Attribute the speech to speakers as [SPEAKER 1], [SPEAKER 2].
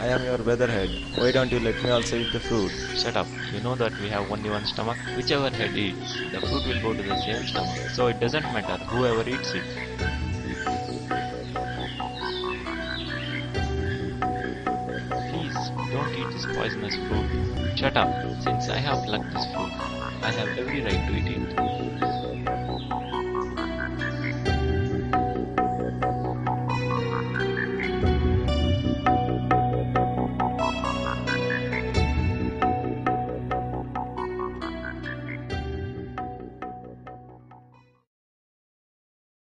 [SPEAKER 1] I am your weatherhead. Why don't you let me also eat the fruit?
[SPEAKER 2] Shut up. You know that we have only one stomach. Whichever head eats, the fruit will go to the same stomach. So it doesn't matter whoever eats it. Please, don't eat this poisonous fruit. Shut up. Since I have plucked this fruit, I have every right to eat it.